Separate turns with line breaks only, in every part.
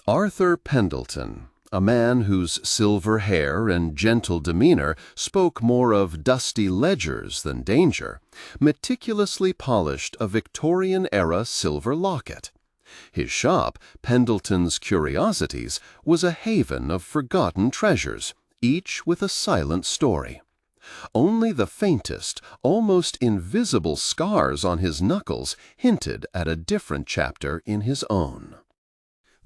Arthur Pendelton, a man whose silver hair and gentle demeanor spoke more of dusty ledgers than danger, meticulously polished a Victorian-era silver locket. His shop, Pendelton's Curiosities, was a haven of forgotten treasures, each with a silent story. Only the faintest, almost invisible scars on his knuckles hinted at a different chapter in his own.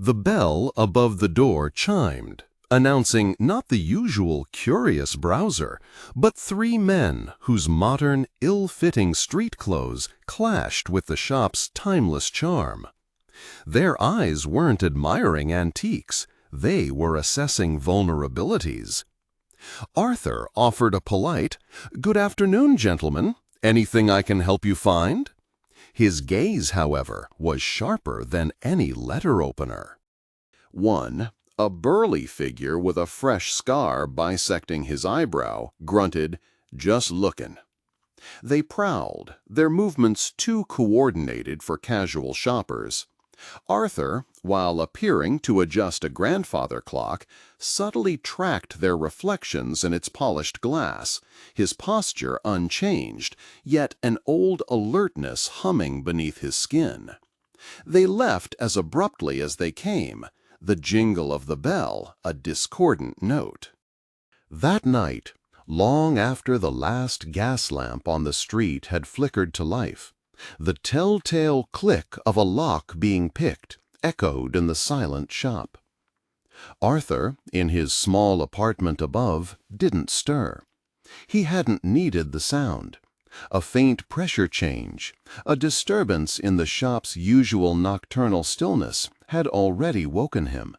The bell above the door chimed, announcing not the usual curious browser, but three men whose modern, ill-fitting street clothes clashed with the shop's timeless charm. Their eyes weren't admiring antiques, they were assessing vulnerabilities. Arthur offered a polite, "Good afternoon, gentlemen. Anything I can help you find?" His gaze, however, was sharper than any letter opener. One, a burly figure with a fresh scar bisecting his eyebrow, grunted, "Just lookin'." They prowled, their movements too coordinated for casual shoppers. Arthur, while appearing to adjust a grandfather clock, subtly tracked their reflections in its polished glass, his posture unchanged, yet an old alertness humming beneath his skin. They left as abruptly as they came, the jingle of the bell a discordant note. That night, long after the last gas lamp on the street had flickered to life, the telltale click of a lock being picked echoed in the silent shop. Arthur, in his small apartment above, didn't stir. He hadn't needed the sound. A faint pressure change, a disturbance in the shop's usual nocturnal stillness, had already woken him.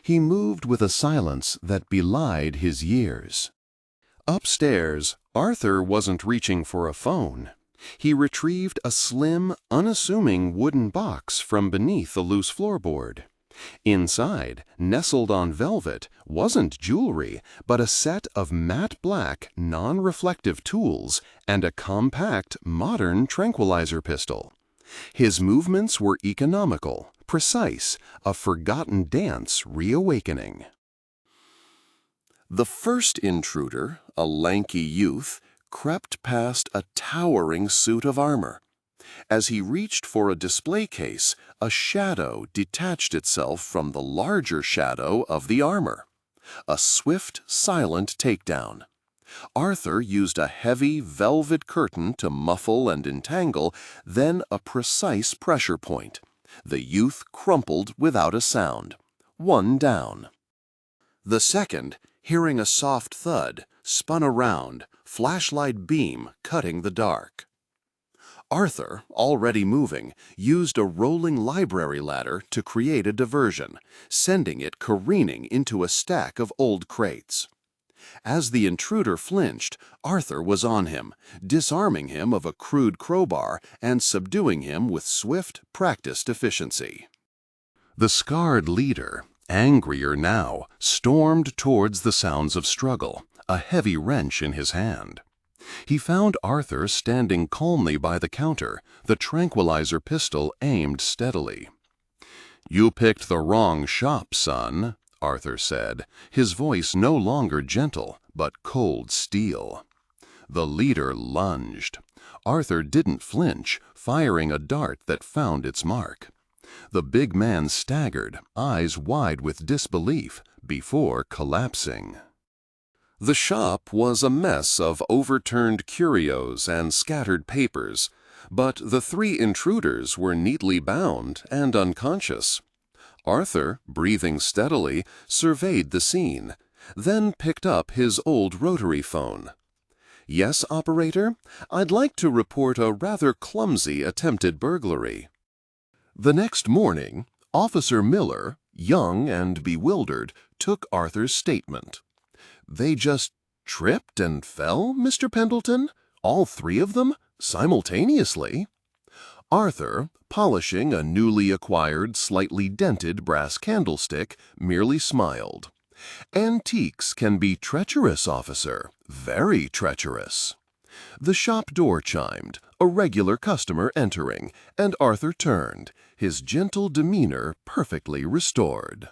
He moved with a silence that belied his years. Upstairs, Arthur wasn't reaching for a phone. He retrieved a slim, unassuming wooden box from beneath a loose floorboard. Inside, nestled on velvet, wasn't jewelry, but a set of matte black, non-reflective tools and a compact, modern tranquilizer pistol. His movements were economical, precise, a forgotten dance reawakening. The first intruder, a lanky youth, crept past a towering suit of armor. As he reached for a display case, a shadow detached itself from the larger shadow of the armor. A swift, silent takedown. Arthur used a heavy velvet curtain to muffle and entangle, then a precise pressure point. The youth crumpled without a sound. One down. The second, hearing a soft thud, spun around, flashlight beam cutting the dark. Arthur, already moving, used a rolling library ladder to create a diversion, sending it careening into a stack of old crates. As the intruder flinched, Arthur was on him, disarming him of a crude crowbar and subduing him with swift, practiced efficiency. The scarred leader, angrier now, stormed towards the sounds of struggle, a heavy wrench in his hand. He found Arthur standing calmly by the counter, the tranquilizer pistol aimed steadily. "You picked the wrong shop, son," Arthur said, his voice no longer gentle, but cold steel. The leader lunged. Arthur didn't flinch, firing a dart that found its mark. The big man staggered, eyes wide with disbelief, before collapsing. The shop was a mess of overturned curios and scattered papers, but the three intruders were neatly bound and unconscious. Arthur, breathing steadily, surveyed the scene, then picked up his old rotary phone. "Yes, operator? I'd like to report a rather clumsy attempted burglary." The next morning, Officer Miller, young and bewildered, took Arthur's statement. "They just tripped and fell, Mr. Pendleton? All three of them? Simultaneously?" Arthur, polishing a newly acquired, slightly dented brass candlestick, merely smiled. "Antiques can be treacherous, officer, very treacherous." The shop door chimed, a regular customer entering, and Arthur turned, his gentle demeanor perfectly restored.